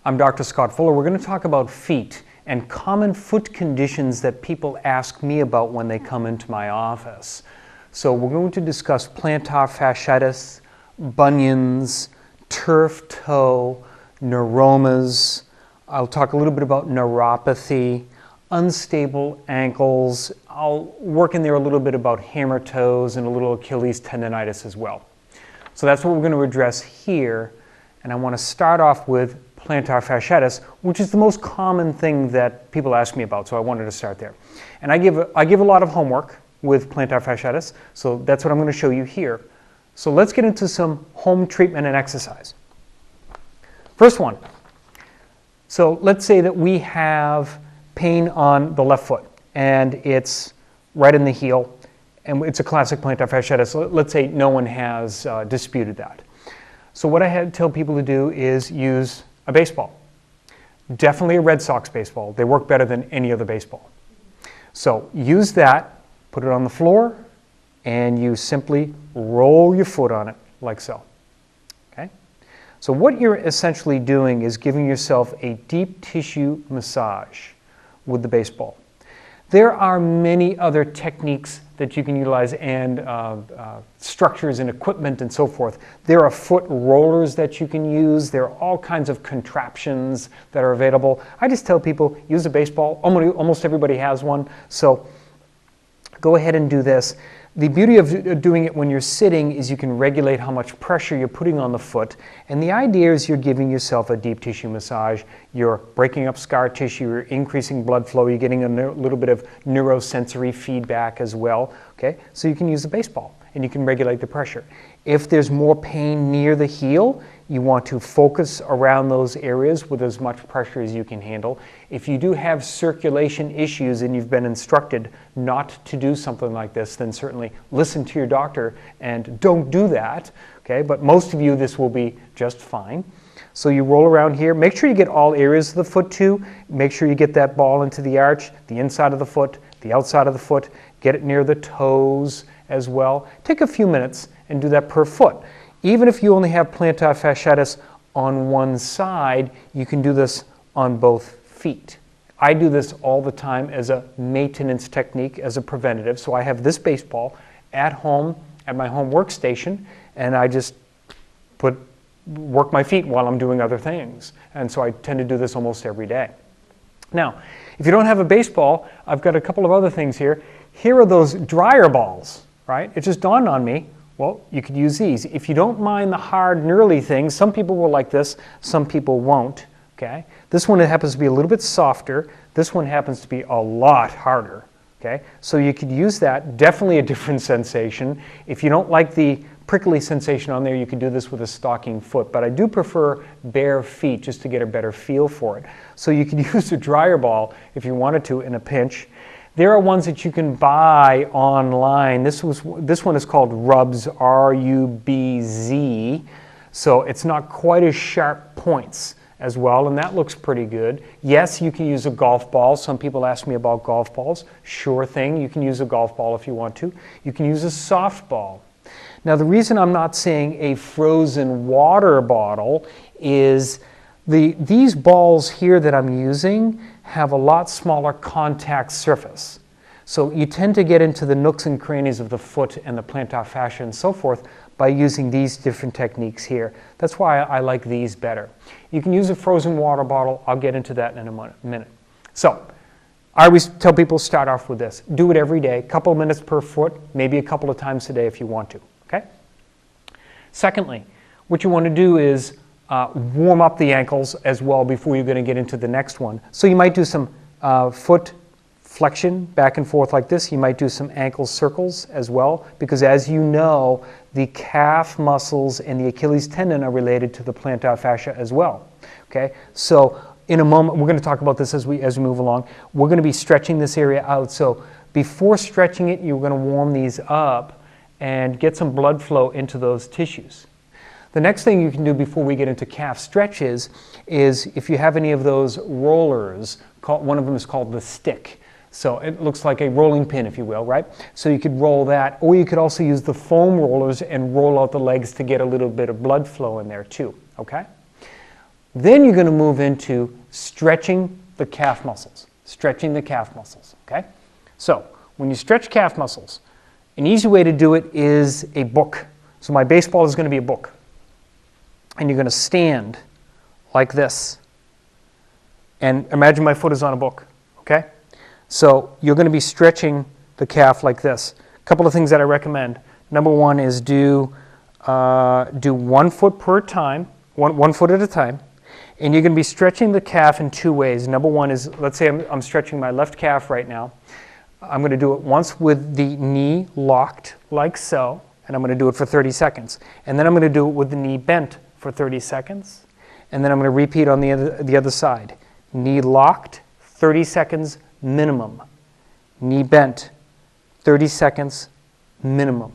I'm Dr. Scott Fuller. We're going to talk about feet and common foot conditions that people ask me about when they come into my office. So we're going to discuss plantar fasciitis, bunions, turf toe, neuromas. I'll talk a little bit about neuropathy, unstable ankles. I'll work in there a little bit about hammer toes and a little Achilles tendonitis as well. So that's what we're going to address here. And I want to start off with plantar fasciitis, which is the most common thing that people ask me about, so I wanted to start there. And I give a lot of homework with plantar fasciitis, so that's what I'm going to show you here. So let's get into some home treatment and exercise. First one. So let's say that we have pain on the left foot, and it's right in the heel, and it's a classic plantar fasciitis. So let's say no one has disputed that. So what I tell people to do is use a baseball. Definitely a Red Sox baseball. They work better than any other baseball. So use that, put it on the floor, and you simply roll your foot on it like so. Okay? So what you're essentially doing is giving yourself a deep tissue massage with the baseball. There are many other techniques that you can utilize and structures and equipment and so forth. There are foot rollers that you can use. There are all kinds of contraptions that are available. I just tell people, use a baseball. Almost everybody has one. So go ahead and do this. The beauty of doing it when you're sitting is you can regulate how much pressure you're putting on the foot. And the idea is you're giving yourself a deep tissue massage. You're breaking up scar tissue. You're increasing blood flow. You're getting a little bit of neurosensory feedback as well. Okay? So you can use a baseball and you can regulate the pressure. If there's more pain near the heel, you want to focus around those areas with as much pressure as you can handle. If you do have circulation issues and you've been instructed not to do something like this, then certainly listen to your doctor and don't do that. Okay? But most of you, this will be just fine. So you roll around here. Make sure you get all areas of the foot too. Make sure you get that ball into the arch, the inside of the foot, the outside of the foot. Get it near the toes as well. Take a few minutes and do that per foot. Even if you only have plantar fasciitis on one side, you can do this on both feet. I do this all the time as a maintenance technique, as a preventative. So I have this baseball at home, at my home workstation, and I just work my feet while I'm doing other things. And so I tend to do this almost every day. Now, if you don't have a baseball, I've got a couple of other things here. Here are those dryer balls, right? It just dawned on me. Well, you could use these. If you don't mind the hard, gnarly things, some people will like this, some people won't. Okay? This one happens to be a little bit softer. This one happens to be a lot harder. Okay? So you could use that. Definitely a different sensation. If you don't like the prickly sensation on there, you could do this with a stocking foot. But I do prefer bare feet just to get a better feel for it. So you could use a dryer ball if you wanted to in a pinch. There are ones that you can buy online. This one is called Rubz, R-U-B-Z. So it's not quite as sharp points as well, and that looks pretty good. Yes, you can use a golf ball. Some people ask me about golf balls. Sure thing, you can use a golf ball if you want to. You can use a softball. Now the reason I'm not saying a frozen water bottle is these balls here that I'm using have a lot smaller contact surface. So you tend to get into the nooks and crannies of the foot and the plantar fascia and so forth by using these different techniques here. That's why I like these better. You can use a frozen water bottle. I'll get into that in a minute. So I always tell people start off with this. Do it every day, a couple of minutes per foot, maybe a couple of times a day if you want to. Okay? Secondly, what you want to do is warm up the ankles as well before you're going to get into the next one. So you might do some foot flexion back and forth like this. You might do some ankle circles as well, because as you know, the calf muscles and the Achilles tendon are related to the plantar fascia as well. Okay, so in a moment, we're going to talk about this as we move along. We're going to be stretching this area out. So before stretching it, you're going to warm these up and get some blood flow into those tissues. The next thing you can do before we get into calf stretches is if you have any of those rollers, one of them is called the stick. So it looks like a rolling pin, if you will, right? So you could roll that, or you could also use the foam rollers and roll out the legs to get a little bit of blood flow in there too, okay? Then you're going to move into stretching the calf muscles. Stretching the calf muscles, okay? So when you stretch calf muscles, an easy way to do it is a book. So my baseball is going to be a book. And you're going to stand like this. And imagine my foot is on a book, okay? So you're going to be stretching the calf like this. A couple of things that I recommend. Number one is do 1 foot per time, one foot at a time. And you're going to be stretching the calf in 2 ways. Number one is, let's say I'm stretching my left calf right now. I'm going to do it once with the knee locked like so, and I'm going to do it for 30 seconds. And then I'm going to do it with the knee bent for 30 seconds. And then I'm going to repeat on the other side. Knee locked, 30 seconds minimum. Knee bent, 30 seconds minimum.